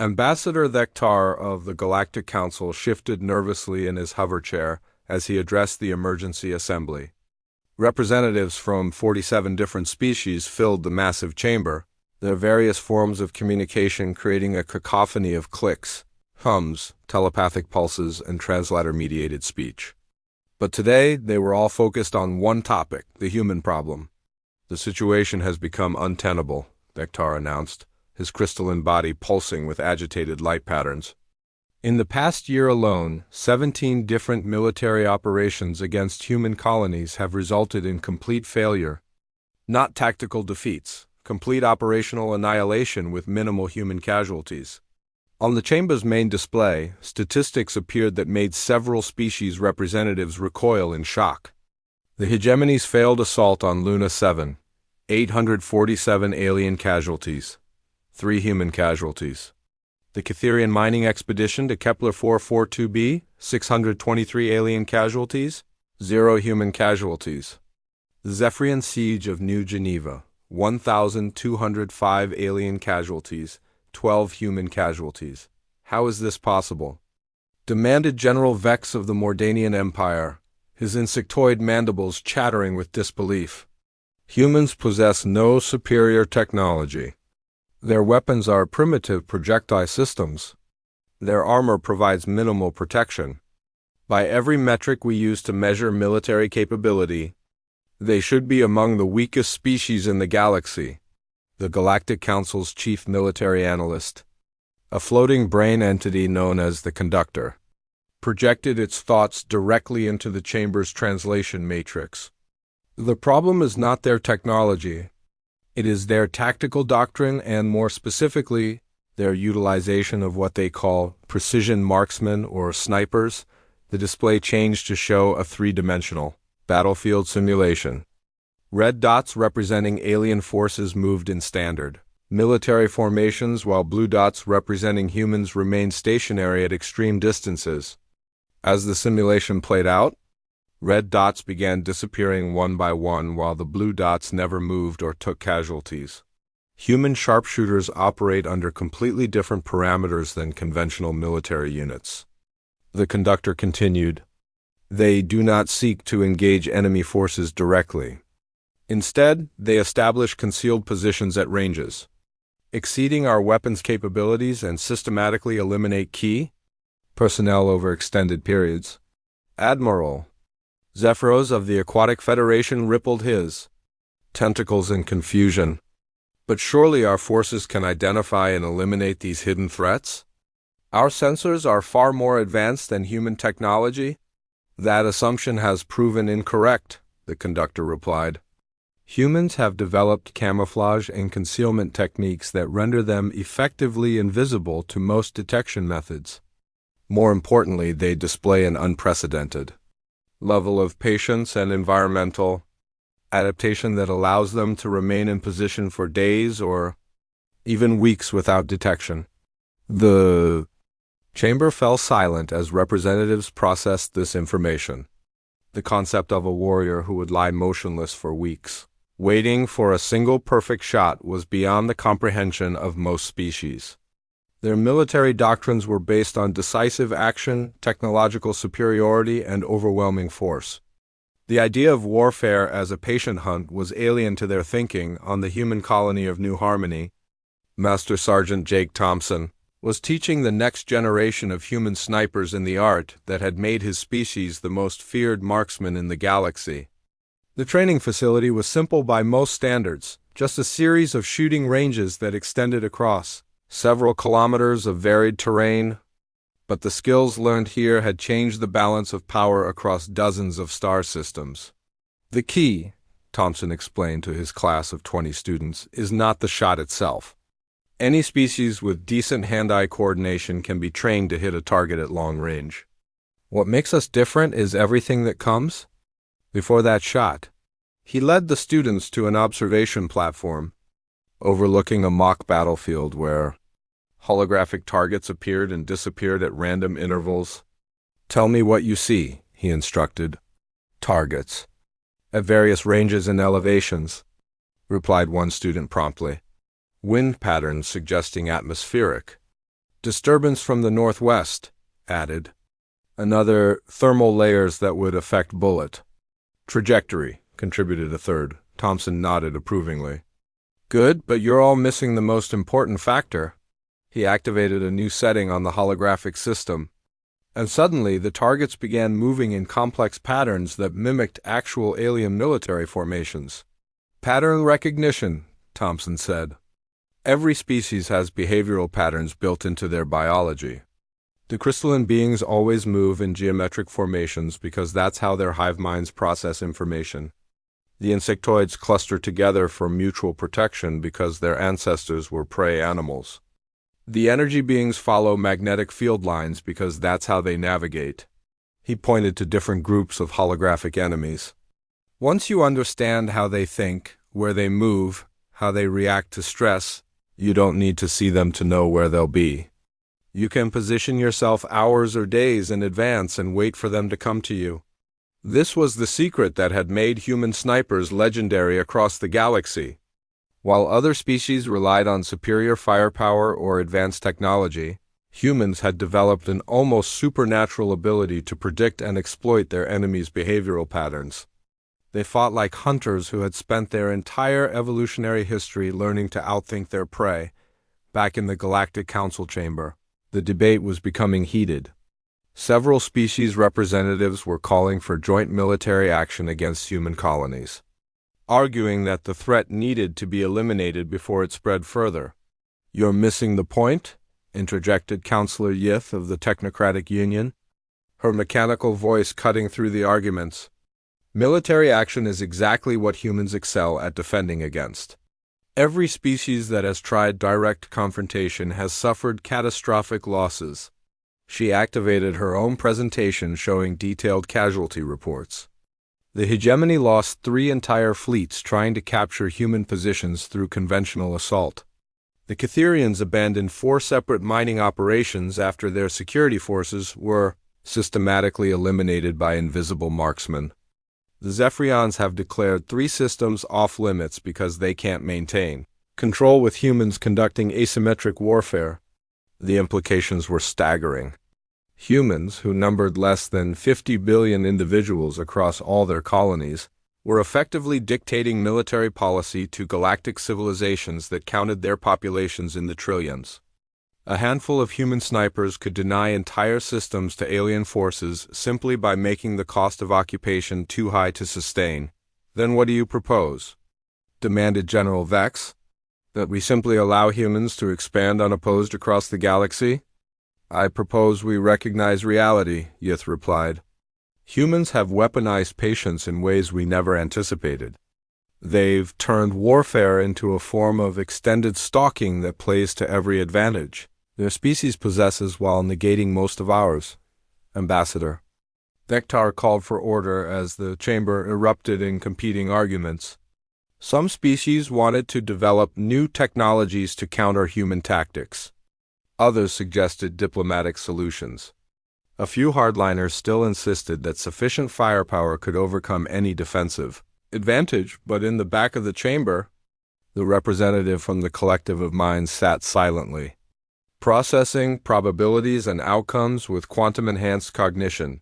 Ambassador Thektar of the Galactic Council shifted nervously in his hover chair as he addressed the emergency assembly. Representatives from 47 different species filled the massive chamber, their various forms of communication creating a cacophony of clicks, hums, telepathic pulses, and translator-mediated speech. But today, they were all focused on one topic, the human problem. "The situation has become untenable," Thektar announced, his crystalline body pulsing with agitated light patterns. In the past year alone, 17 different military operations against human colonies have resulted in complete failure. Not tactical defeats, complete operational annihilation with minimal human casualties. On the chamber's main display, statistics appeared that made several species representatives recoil in shock. The hegemony's failed assault on Luna 7, 847 alien casualties, 3 human casualties. The Catherian mining expedition to Kepler 442b, 623 alien casualties, 0 human casualties. The Zephyrian siege of New Geneva, 1,205 alien casualties, 12 human casualties. How is this possible? Demanded General Vex of the Mordanian Empire, his insectoid mandibles chattering with disbelief. Humans possess no superior technology. Their weapons are primitive projectile systems. Their armor provides minimal protection. By every metric we use to measure military capability, they should be among the weakest species in the galaxy. The Galactic Council's chief military analyst, a floating brain entity known as the Conductor, projected its thoughts directly into the chamber's translation matrix. The problem is not their technology. It is their tactical doctrine and, more specifically, their utilization of what they call precision marksmen or snipers. The display changed to show a 3-dimensional battlefield simulation. Red dots representing alien forces moved in standard military formations, while blue dots representing humans remained stationary at extreme distances. As the simulation played out, red dots began disappearing one by one, while the blue dots never moved or took casualties. Human sharpshooters operate under completely different parameters than conventional military units. The Conductor continued, "They do not seek to engage enemy forces directly. Instead, they establish concealed positions at ranges, exceeding our weapons capabilities, and systematically eliminate key personnel over extended periods." Admiral Zephyros of the Aquatic Federation rippled his tentacles in confusion. "But surely our forces can identify and eliminate these hidden threats? Our sensors are far more advanced than human technology." "That assumption has proven incorrect," the Conductor replied. "Humans have developed camouflage and concealment techniques that render them effectively invisible to most detection methods. More importantly, they display an unprecedented level of patience and environmental adaptation that allows them to remain in position for days or even weeks without detection." The chamber fell silent as representatives processed this information. The concept of a warrior who would lie motionless for weeks, waiting for a single perfect shot, was beyond the comprehension of most species. Their military doctrines were based on decisive action, technological superiority, and overwhelming force. The idea of warfare as a patient hunt was alien to their thinking. On the human colony of New Harmony, Master Sergeant Jake Thompson was teaching the next generation of human snipers in the art that had made his species the most feared marksman in the galaxy. The training facility was simple by most standards, just a series of shooting ranges that extended across several kilometers of varied terrain. But the skills learned here had changed the balance of power across dozens of star systems. "The key," Thompson explained to his class of 20 students, "is not the shot itself. Any species with decent hand-eye coordination can be trained to hit a target at long range. What makes us different is everything that comes before that shot." He led the students to an observation platform overlooking a mock battlefield where holographic targets appeared and disappeared at random intervals. "Tell me what you see," he instructed. "Targets at various ranges and elevations," replied one student promptly. "Wind patterns suggesting atmospheric Disturbance from the northwest, added. Another, thermal layers that would affect bullet. Trajectory, contributed a third. Thompson nodded approvingly. Good, but you're all missing the most important factor. He activated a new setting on the holographic system, and suddenly the targets began moving in complex patterns that mimicked actual alien military formations. Pattern recognition, Thompson said. Every species has behavioral patterns built into their biology. The crystalline beings always move in geometric formations because that's how their hive minds process information. The insectoids cluster together for mutual protection because their ancestors were prey animals. The energy beings follow magnetic field lines because that's how they navigate. He pointed to different groups of holographic enemies. Once you understand how they think, where they move, how they react to stress, you don't need to see them to know where they'll be. You can position yourself hours or days in advance and wait for them to come to you. This was the secret that had made human snipers legendary across the galaxy. While other species relied on superior firepower or advanced technology, humans had developed an almost supernatural ability to predict and exploit their enemies' behavioral patterns. They fought like hunters who had spent their entire evolutionary history learning to outthink their prey. Back in the Galactic Council chamber, the debate was becoming heated. Several species representatives were calling for joint military action against human colonies, arguing that the threat needed to be eliminated before it spread further. "You're missing the point," interjected Councillor Yith of the Technocratic Union, her mechanical voice cutting through the arguments. "Military action is exactly what humans excel at defending against. Every species that has tried direct confrontation has suffered catastrophic losses." She activated her own presentation showing detailed casualty reports. The hegemony lost 3 entire fleets trying to capture human positions through conventional assault. The Catherians abandoned 4 separate mining operations after their security forces were systematically eliminated by invisible marksmen. The Zephyrians have declared 3 systems off-limits because they can't maintain control with humans conducting asymmetric warfare. The implications were staggering. Humans, who numbered less than 50 billion individuals across all their colonies, were effectively dictating military policy to galactic civilizations that counted their populations in the trillions. A handful of human snipers could deny entire systems to alien forces simply by making the cost of occupation too high to sustain. "Then what do you propose?" demanded General Vex. "That we simply allow humans to expand unopposed across the galaxy?" "I propose we recognize reality," Yith replied. "Humans have weaponized patience in ways we never anticipated. They've turned warfare into a form of extended stalking that plays to every advantage their species possesses while negating most of ours." Ambassador Vector called for order as the chamber erupted in competing arguments. Some species wanted to develop new technologies to counter human tactics. Others suggested diplomatic solutions. A few hardliners still insisted that sufficient firepower could overcome any defensive advantage, but in the back of the chamber, the representative from the collective of minds sat silently, processing probabilities and outcomes with quantum-enhanced cognition.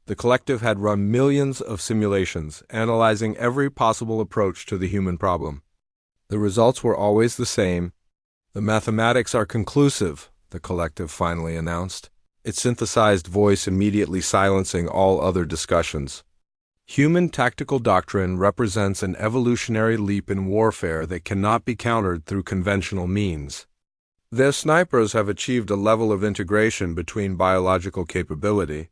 The collective had run millions of simulations, analyzing every possible approach to the human problem. The results were always the same. "The mathematics are conclusive," the collective finally announced, its synthesized voice immediately silencing all other discussions. "Human tactical doctrine represents an evolutionary leap in warfare that cannot be countered through conventional means. Their snipers have achieved a level of integration between biological capability,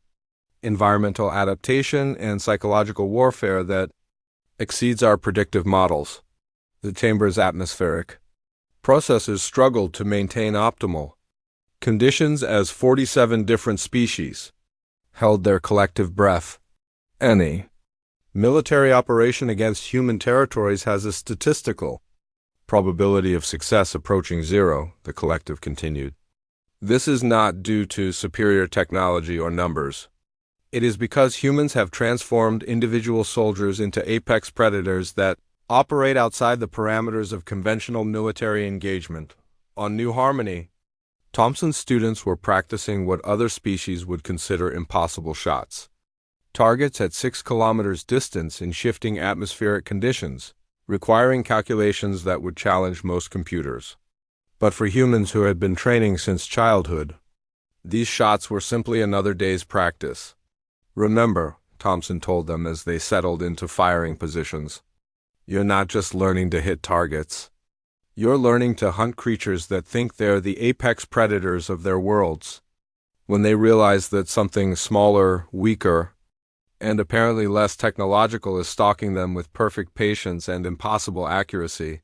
environmental adaptation, and psychological warfare that exceeds our predictive models." The chamber's atmospheric processes struggled to maintain optimal conditions as 47 different species held their collective breath. "Any military operation against human territories has a statistical probability of success approaching 0, the collective continued. "This is not due to superior technology or numbers. It is because humans have transformed individual soldiers into apex predators that operate outside the parameters of conventional military engagement. On New Harmony," Thompson's students were practicing what other species would consider impossible shots. Targets at 6 kilometers distance in shifting atmospheric conditions, requiring calculations that would challenge most computers. But for humans who had been training since childhood, these shots were simply another day's practice. "Remember," Thompson told them as they settled into firing positions, "you're not just learning to hit targets. You're learning to hunt creatures that think they're the apex predators of their worlds. When they realize that something smaller, weaker, and apparently less technological is stalking them with perfect patience and impossible accuracy,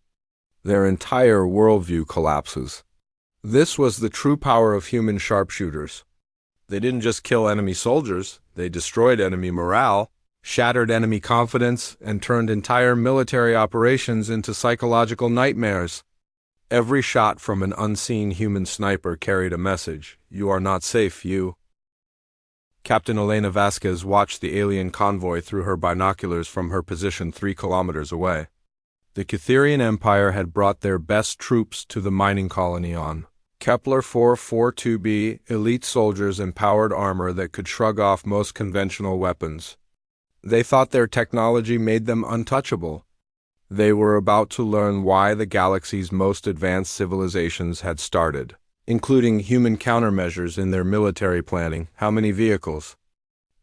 their entire worldview collapses." This was the true power of human sharpshooters. They didn't just kill enemy soldiers, they destroyed enemy morale, shattered enemy confidence, and turned entire military operations into psychological nightmares. Every shot from an unseen human sniper carried a message: "You are not safe, you." Captain Elena Vasquez watched the alien convoy through her binoculars from her position 3 kilometers away. The Catherian Empire had brought their best troops to the mining colony on Kepler 442b, elite soldiers in powered armor that could shrug off most conventional weapons. They thought their technology made them untouchable. They were about to learn why the galaxy's most advanced civilizations had started, including human countermeasures in their military planning. "How many vehicles?"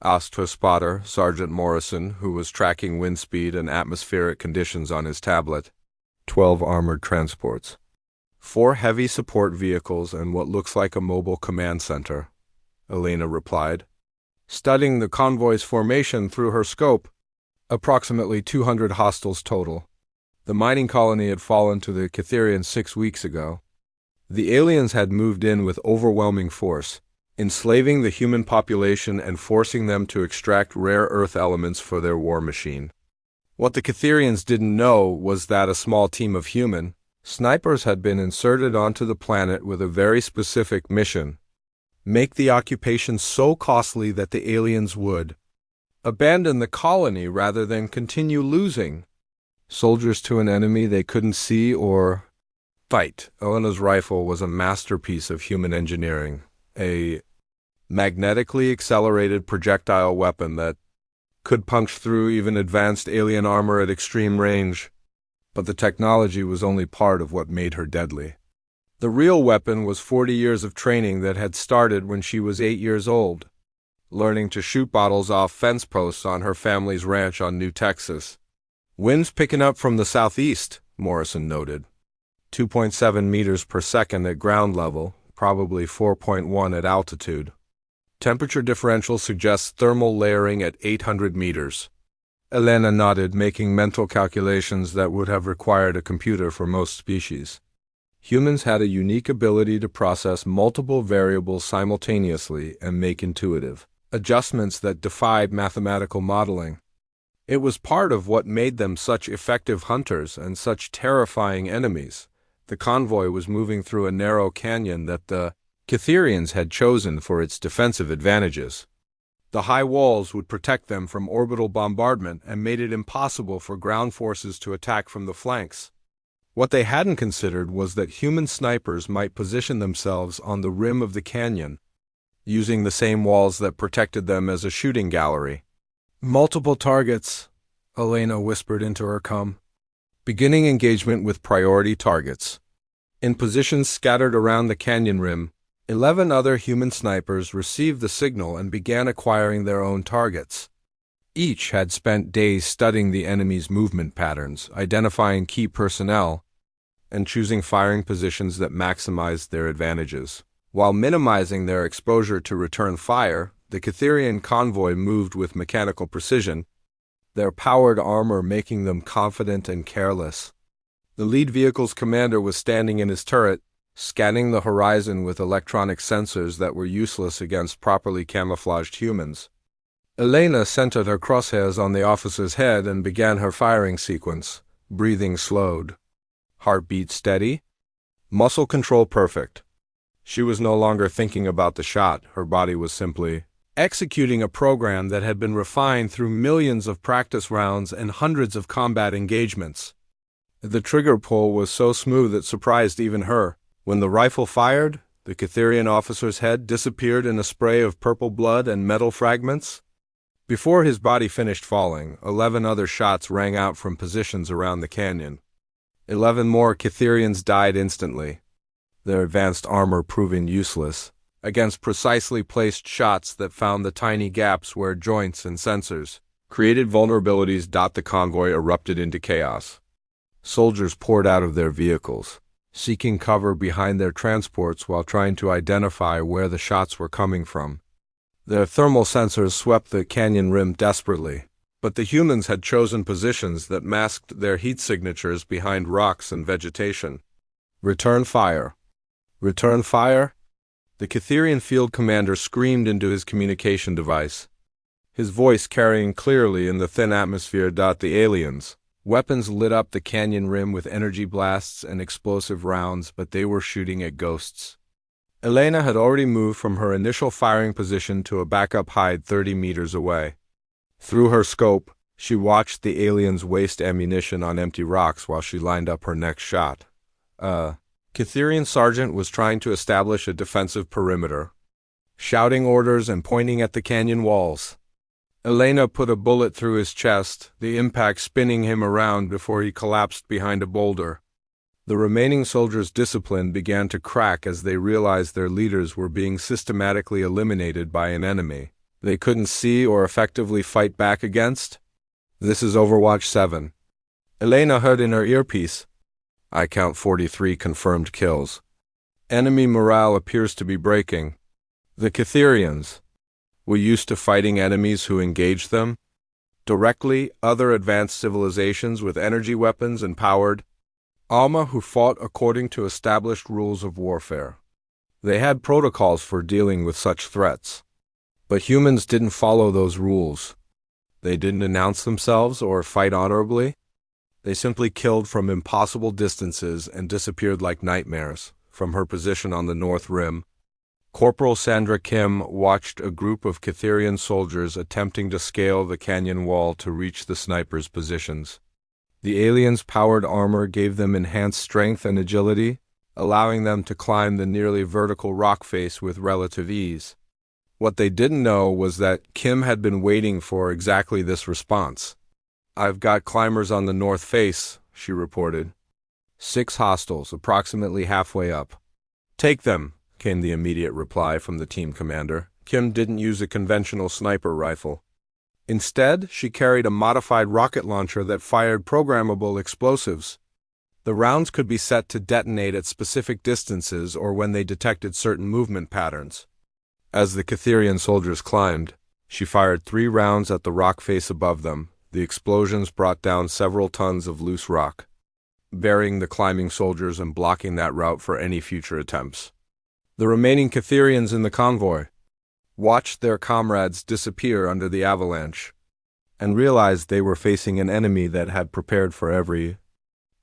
asked her spotter, Sergeant Morrison, who was tracking wind speed and atmospheric conditions on his tablet. 12 armored transports. 4 heavy support vehicles and what looks like a mobile command center," Elena replied, studying the convoy's formation through her scope. Approximately 200 hostiles total. The mining colony had fallen to the Catherians 6 weeks ago. The aliens had moved in with overwhelming force, enslaving the human population and forcing them to extract rare earth elements for their war machine. What the Catherians didn't know was that a small team of human snipers had been inserted onto the planet with a very specific mission: make the occupation so costly that the aliens would abandon the colony rather than continue losing soldiers to an enemy they couldn't see or fight. Elena's rifle was a masterpiece of human engineering, a magnetically accelerated projectile weapon that could punch through even advanced alien armor at extreme range. But the technology was only part of what made her deadly. The real weapon was 40 years of training that had started when she was 8 years old, learning to shoot bottles off fence posts on her family's ranch on New Texas. "Winds picking up from the southeast," Morrison noted. 2.7 meters per second at ground level, probably 4.1 at altitude. Temperature differential suggests thermal layering at 800 meters. Elena nodded, making mental calculations that would have required a computer for most species. Humans had a unique ability to process multiple variables simultaneously and make intuitive adjustments that defied mathematical modeling. It was part of what made them such effective hunters and such terrifying enemies. The convoy was moving through a narrow canyon that the Catherians had chosen for its defensive advantages. The high walls would protect them from orbital bombardment and made it impossible for ground forces to attack from the flanks. What they hadn't considered was that human snipers might position themselves on the rim of the canyon, using the same walls that protected them as a shooting gallery. "Multiple targets," Elena whispered into her com. "Beginning engagement with priority targets." In positions scattered around the canyon rim, 11 other human snipers received the signal and began acquiring their own targets. Each had spent days studying the enemy's movement patterns, identifying key personnel, and choosing firing positions that maximized their advantages. While minimizing their exposure to return fire, the Catherian convoy moved with mechanical precision, their powered armor making them confident and careless. The lead vehicle's commander was standing in his turret, scanning the horizon with electronic sensors that were useless against properly camouflaged humans. Elena centered her crosshairs on the officer's head and began her firing sequence, breathing slowed. Heartbeat steady, muscle control perfect. She was no longer thinking about the shot, her body was simply executing a program that had been refined through millions of practice rounds and hundreds of combat engagements. The trigger pull was so smooth it surprised even her. When the rifle fired, The Catherian officer's head disappeared in a spray of purple blood and metal fragments. Before his body finished falling, 11 other shots rang out from positions around the canyon. 11 more Catherians died instantly, their advanced armor proving useless against precisely placed shots that found the tiny gaps where joints and sensors created vulnerabilities. The convoy erupted into chaos. Soldiers poured out of their vehicles, seeking cover behind their transports while trying to identify where the shots were coming from. Their thermal sensors swept the canyon rim desperately, but the humans had chosen positions that masked their heat signatures behind rocks and vegetation. Return fire. Return fire? The Catherian field commander screamed into his communication device, his voice carrying clearly in the thin atmosphere. The aliens' weapons lit up the canyon rim with energy blasts and explosive rounds, but they were shooting at ghosts. Elena had already moved from her initial firing position to a backup hide 30 meters away. Through her scope, she watched the aliens waste ammunition on empty rocks while she lined up her next shot. Catherian sergeant was trying to establish a defensive perimeter, shouting orders and pointing at the canyon walls. Elena put a bullet through his chest, the impact spinning him around before he collapsed behind a boulder. The remaining soldiers' discipline began to crack as they realized their leaders were being systematically eliminated by an enemy they couldn't see or effectively fight back against. This is Overwatch 7. Elena heard in her earpiece, I count 43 confirmed kills. Enemy morale appears to be breaking. The Catherians were used to fighting enemies who engaged them directly, other advanced civilizations with energy weapons and powered Alma who fought according to established rules of warfare. They had protocols for dealing with such threats. But humans didn't follow those rules. They didn't announce themselves or fight honorably. They simply killed from impossible distances and disappeared like nightmares. From her position on the North Rim, Corporal Sandra Kim watched a group of Catherian soldiers attempting to scale the canyon wall to reach the snipers' positions. The aliens' powered armor gave them enhanced strength and agility, allowing them to climb the nearly vertical rock face with relative ease. What they didn't know was that Kim had been waiting for exactly this response. I've got climbers on the north face, she reported. 6 hostiles, approximately halfway up. Take them, came the immediate reply from the team commander. Kim didn't use a conventional sniper rifle. Instead, she carried a modified rocket launcher that fired programmable explosives. The rounds could be set to detonate at specific distances or when they detected certain movement patterns. As the Catherian soldiers climbed, she fired 3 rounds at the rock face above them. The explosions brought down several tons of loose rock, burying the climbing soldiers and blocking that route for any future attempts. The remaining Catherians in the convoy watched their comrades disappear under the avalanche and realized they were facing an enemy that had prepared for every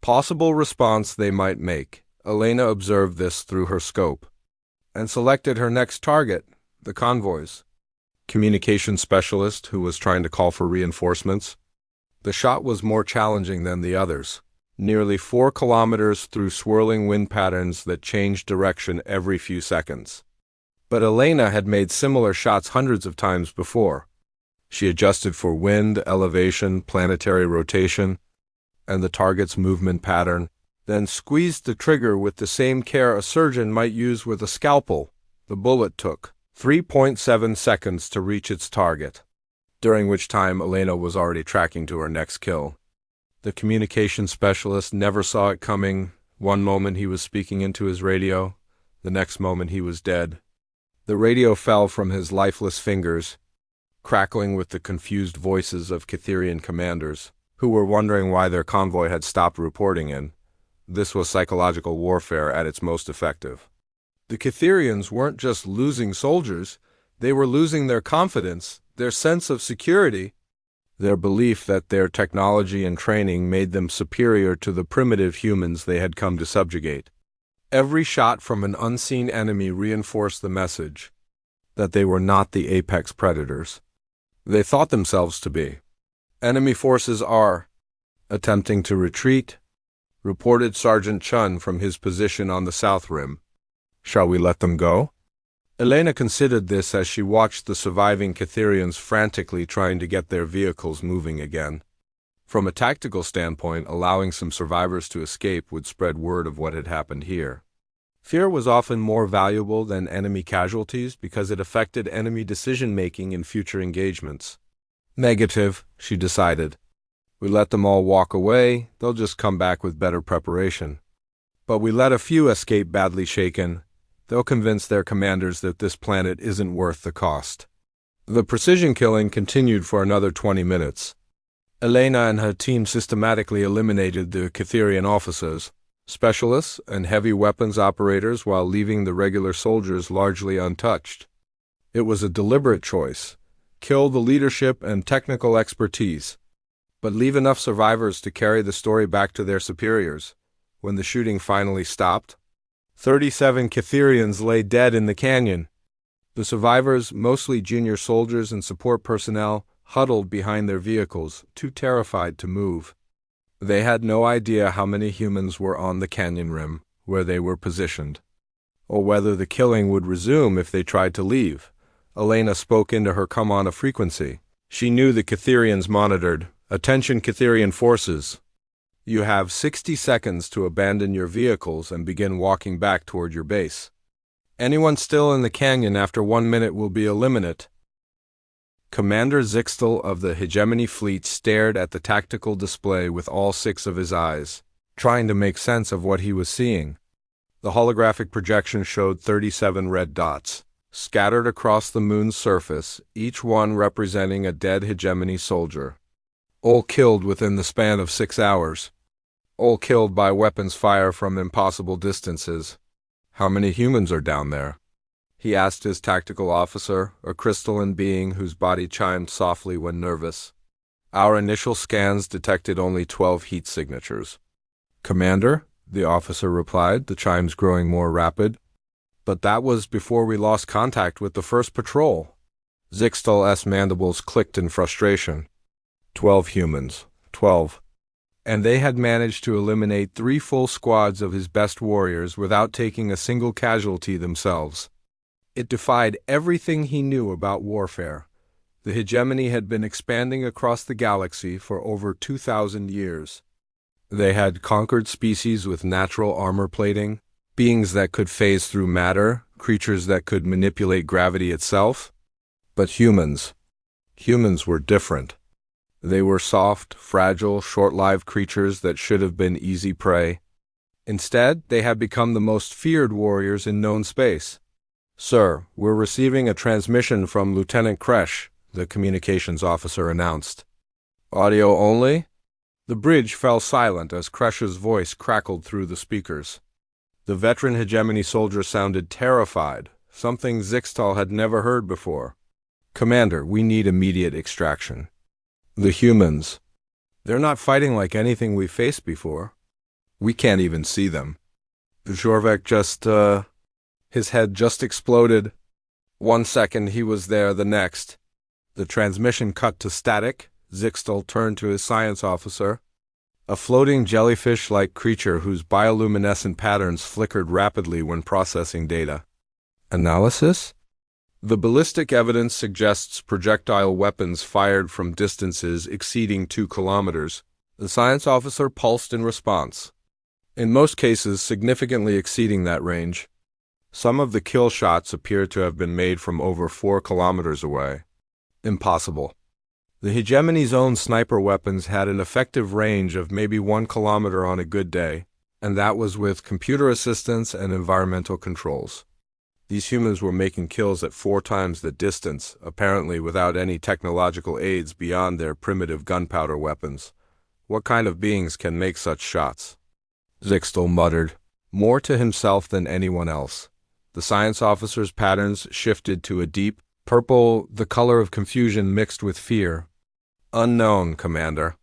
possible response they might make. Elena observed this through her scope and selected her next target, the convoy's communication specialist who was trying to call for reinforcements. The shot was more challenging than the others, nearly 4 kilometers through swirling wind patterns that changed direction every few seconds. But Elena had made similar shots hundreds of times before. She adjusted for wind, elevation, planetary rotation, and the target's movement pattern, then squeezed the trigger with the same care a surgeon might use with a scalpel. The bullet took 3.7 seconds to reach its target, during which time Elena was already tracking to her next kill. The communication specialist never saw it coming. One moment he was speaking into his radio, the next moment he was dead. The radio fell from his lifeless fingers, crackling with the confused voices of Catherian commanders, who were wondering why their convoy had stopped reporting in. This was psychological warfare at its most effective. The Catherians weren't just losing soldiers, they were losing their confidence, their sense of security, their belief that their technology and training made them superior to the primitive humans they had come to subjugate. Every shot from an unseen enemy reinforced the message that they were not the apex predators they thought themselves to be. Enemy forces are attempting to retreat, reported Sergeant Chun from his position on the South Rim. Shall we let them go? Elena considered this as she watched the surviving Catherians frantically trying to get their vehicles moving again. From a tactical standpoint, allowing some survivors to escape would spread word of what had happened here. Fear was often more valuable than enemy casualties because it affected enemy decision-making in future engagements. Negative, she decided. We let them all walk away, they'll just come back with better preparation. But we let a few escape badly shaken, they'll convince their commanders that this planet isn't worth the cost. The precision killing continued for another 20 minutes. Elena and her team systematically eliminated the Catherian officers, specialists, and heavy weapons operators while leaving the regular soldiers largely untouched. It was a deliberate choice. Kill the leadership and technical expertise, but leave enough survivors to carry the story back to their superiors. When the shooting finally stopped, 37 Catherians lay dead in the canyon. The survivors, mostly junior soldiers and support personnel, huddled behind their vehicles, too terrified to move. They had no idea how many humans were on the canyon rim, where they were positioned, or whether the killing would resume if they tried to leave. Elena spoke into her come-on frequency. She knew the Catherians monitored. Attention Catherian forces. You have 60 seconds to abandon your vehicles and begin walking back toward your base. Anyone still in the canyon after 1 minute will be eliminated. Commander Zixtel of the Hegemony Fleet stared at the tactical display with all 6 of his eyes, trying to make sense of what he was seeing. The holographic projection showed 37 red dots, scattered across the moon's surface, each one representing a dead Hegemony soldier. All killed within the span of 6 hours. All killed by weapons fire from impossible distances. How many humans are down there? He asked his tactical officer, a crystalline being whose body chimed softly when nervous. Our initial scans detected only 12 heat signatures. Commander, the officer replied, the chimes growing more rapid. But that was before we lost contact with the first patrol. Zixtel's mandibles clicked in frustration. 12 humans. 12. And they had managed to eliminate 3 full squads of his best warriors without taking a single casualty themselves. It defied everything he knew about warfare. The hegemony had been expanding across the galaxy for over 2,000 years. They had conquered species with natural armor plating, beings that could phase through matter, creatures that could manipulate gravity itself. But humans were different. They were soft, fragile, short-lived creatures that should have been easy prey. Instead, they had become the most feared warriors in known space. Sir, we're receiving a transmission from Lieutenant Kresh, the communications officer announced. Audio only? The bridge fell silent as Kresh's voice crackled through the speakers. The veteran hegemony soldier sounded terrified, something Zixtel had never heard before. Commander, we need immediate extraction. The humans. They're not fighting like anything we've faced before. We can't even see them. Jorvik his head just exploded. 1 second he was there, the next. The transmission cut to static. Zixtel turned to his science officer. A floating jellyfish-like creature whose bioluminescent patterns flickered rapidly when processing data. Analysis? The ballistic evidence suggests projectile weapons fired from distances exceeding 2 kilometers. The science officer pulsed in response. In most cases, significantly exceeding that range. Some of the kill shots appear to have been made from over 4 kilometers away. Impossible. The hegemony's own sniper weapons had an effective range of maybe 1 kilometer on a good day, and that was with computer assistance and environmental controls. These humans were making kills at 4 times the distance, apparently without any technological aids beyond their primitive gunpowder weapons. What kind of beings can make such shots? Zixtel muttered, more to himself than anyone else. The science officer's patterns shifted to a deep purple, the color of confusion mixed with fear. Unknown, Commander.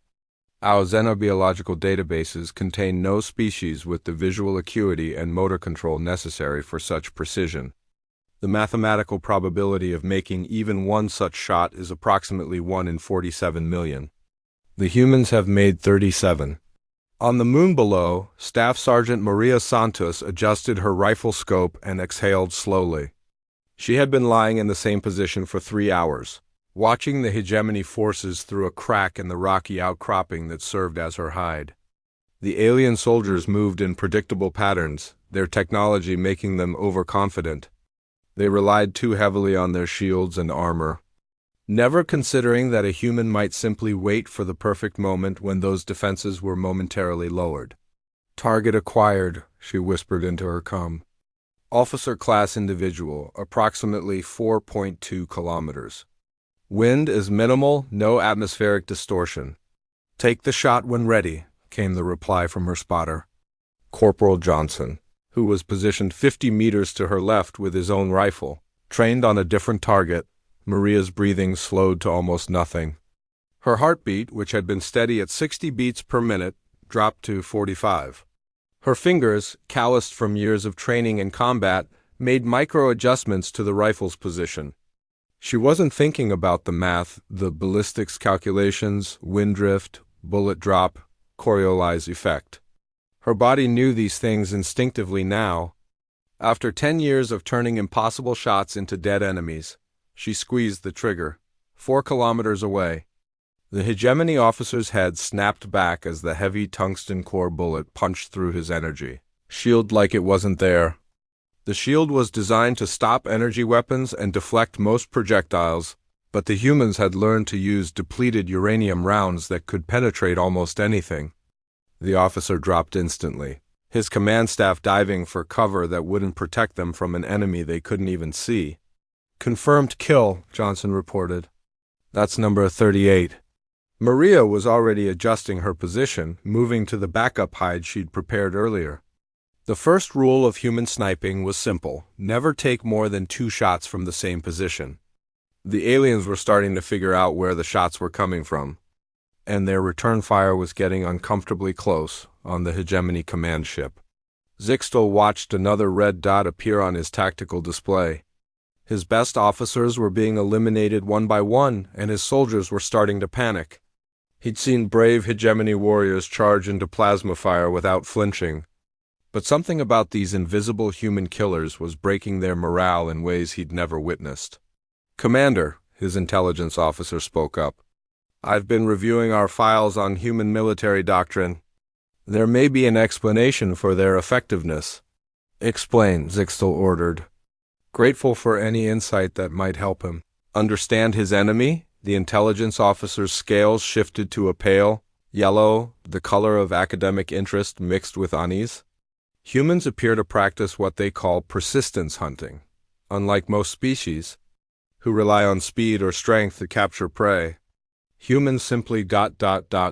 Our xenobiological databases contain no species with the visual acuity and motor control necessary for such precision. The mathematical probability of making even one such shot is approximately 1 in 47 million. The humans have made 37. On the moon below, Staff Sergeant Maria Santos adjusted her rifle scope and exhaled slowly. She had been lying in the same position for 3 hours, watching the hegemony forces through a crack in the rocky outcropping that served as her hide. The alien soldiers moved in predictable patterns, their technology making them overconfident. They relied too heavily on their shields and armor, never considering that a human might simply wait for the perfect moment when those defenses were momentarily lowered. "Target acquired," she whispered into her comm. "Officer class individual, approximately 4.2 kilometers. Wind is minimal, no atmospheric distortion. Take the shot when ready," came the reply from her spotter. Corporal Johnson, who was positioned 50 meters to her left with his own rifle, trained on a different target. Maria's breathing slowed to almost nothing. Her heartbeat, which had been steady at 60 beats per minute, dropped to 45. Her fingers, calloused from years of training in combat, made micro-adjustments to the rifle's position. She wasn't thinking about the math, the ballistics calculations, wind drift, bullet drop, Coriolis effect. Her body knew these things instinctively now. After 10 years of turning impossible shots into dead enemies, she squeezed the trigger. 4 kilometers away. The hegemony officer's head snapped back as the heavy tungsten core bullet punched through his energy shield like it wasn't there. The shield was designed to stop energy weapons and deflect most projectiles, but the humans had learned to use depleted uranium rounds that could penetrate almost anything. The officer dropped instantly, his command staff diving for cover that wouldn't protect them from an enemy they couldn't even see. "Confirmed kill," Johnson reported. "That's number 38. Maria was already adjusting her position, moving to the backup hide she'd prepared earlier. The first rule of human sniping was simple: never take more than 2 shots from the same position. The aliens were starting to figure out where the shots were coming from, and their return fire was getting uncomfortably close on the hegemony command ship. Zixtel watched another red dot appear on his tactical display. His best officers were being eliminated one by one, and his soldiers were starting to panic. He'd seen brave hegemony warriors charge into plasma fire without flinching, but something about these invisible human killers was breaking their morale in ways he'd never witnessed. "Commander," his intelligence officer spoke up, "I've been reviewing our files on human military doctrine. There may be an explanation for their effectiveness." "Explain," Zixtel ordered, grateful for any insight that might help him understand his enemy. The intelligence officer's scales shifted to a pale yellow, the color of academic interest mixed with unease. Humans appear to practice what they call persistence hunting. Unlike most species, who rely on speed or strength to capture prey, humans simply ...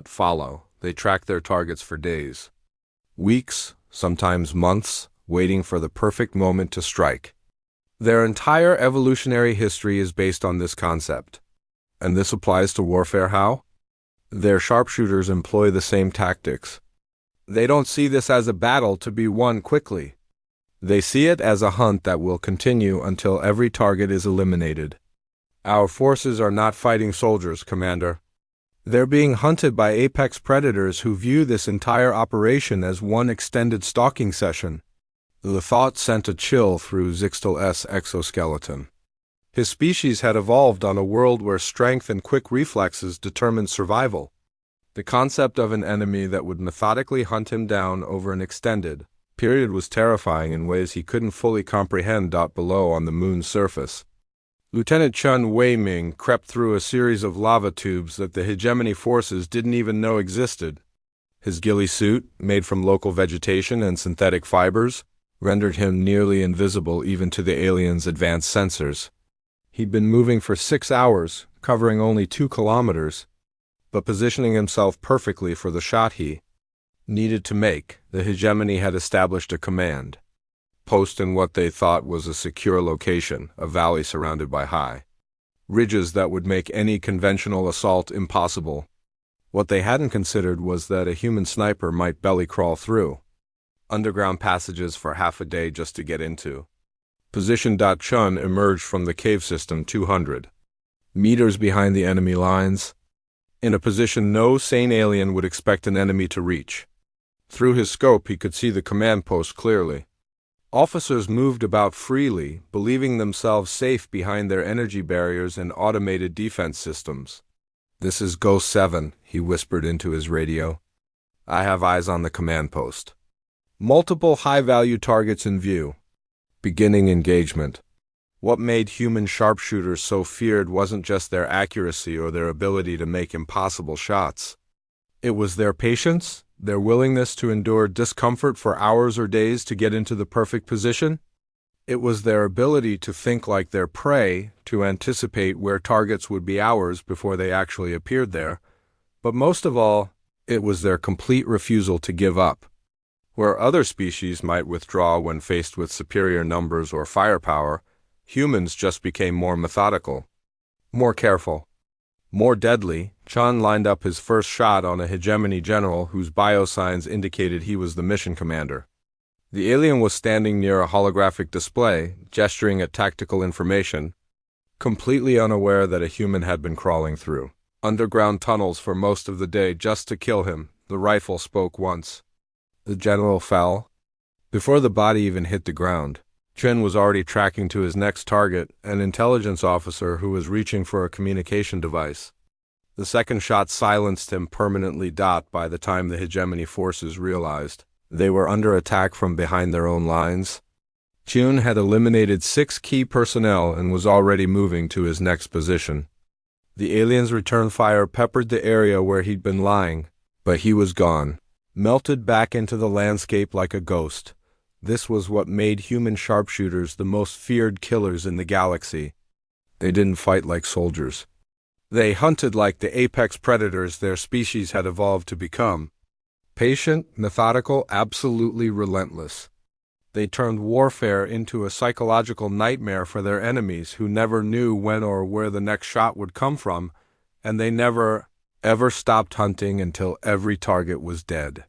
follow. They track their targets for days, weeks, sometimes months, waiting for the perfect moment to strike. Their entire evolutionary history is based on this concept. And this applies to warfare how? Their sharpshooters employ the same tactics. They don't see this as a battle to be won quickly. They see it as a hunt that will continue until every target is eliminated. Our forces are not fighting soldiers, Commander. They're being hunted by apex predators who view this entire operation as one extended stalking session. The thought sent a chill through Zixtel's exoskeleton. His species had evolved on a world where strength and quick reflexes determined survival. The concept of an enemy that would methodically hunt him down over an extended period was terrifying in ways he couldn't fully comprehend. Below on the moon's surface, Lieutenant Chun Wei-Ming crept through a series of lava tubes that the hegemony forces didn't even know existed. His ghillie suit, made from local vegetation and synthetic fibers, rendered him nearly invisible even to the aliens' advanced sensors. He'd been moving for 6 hours, covering only 2 kilometers, but positioning himself perfectly for the shot he needed to make. The hegemony had established a command post in what they thought was a secure location, a valley surrounded by high ridges that would make any conventional assault impossible. What they hadn't considered was that a human sniper might belly crawl through underground passages for half a day just to get into position. Chun emerged from the cave system 200 meters behind the enemy lines, in a position no sane alien would expect an enemy to reach. Through his scope he could see the command post clearly. Officers moved about freely, believing themselves safe behind their energy barriers and automated defense systems. "This is Ghost 7, he whispered into his radio. "I have eyes on the command post. Multiple high-value targets in view. Beginning engagement." What made human sharpshooters so feared wasn't just their accuracy or their ability to make impossible shots. It was their patience, their willingness to endure discomfort for hours or days to get into the perfect position. It was their ability to think like their prey, to anticipate where targets would be hours before they actually appeared there. But most of all, it was their complete refusal to give up. Where other species might withdraw when faced with superior numbers or firepower, humans just became more methodical, more careful, more deadly. Chan lined up his first shot on a hegemony general whose biosigns indicated he was the mission commander. The alien was standing near a holographic display, gesturing at tactical information, completely unaware that a human had been crawling through underground tunnels for most of the day just to kill him. The rifle spoke once. The general fell. Before the body even hit the ground, Chen was already tracking to his next target, an intelligence officer who was reaching for a communication device. The second shot silenced him permanently. By the time the hegemony forces realized they were under attack from behind their own lines, Chun had eliminated 6 key personnel and was already moving to his next position. The alien's return fire peppered the area where he'd been lying, but he was gone, melted back into the landscape like a ghost. This was what made human sharpshooters the most feared killers in the galaxy. They didn't fight like soldiers. They hunted like the apex predators their species had evolved to become. Patient, methodical, absolutely relentless. They turned warfare into a psychological nightmare for their enemies who never knew when or where the next shot would come from, and they never, ever stopped hunting until every target was dead.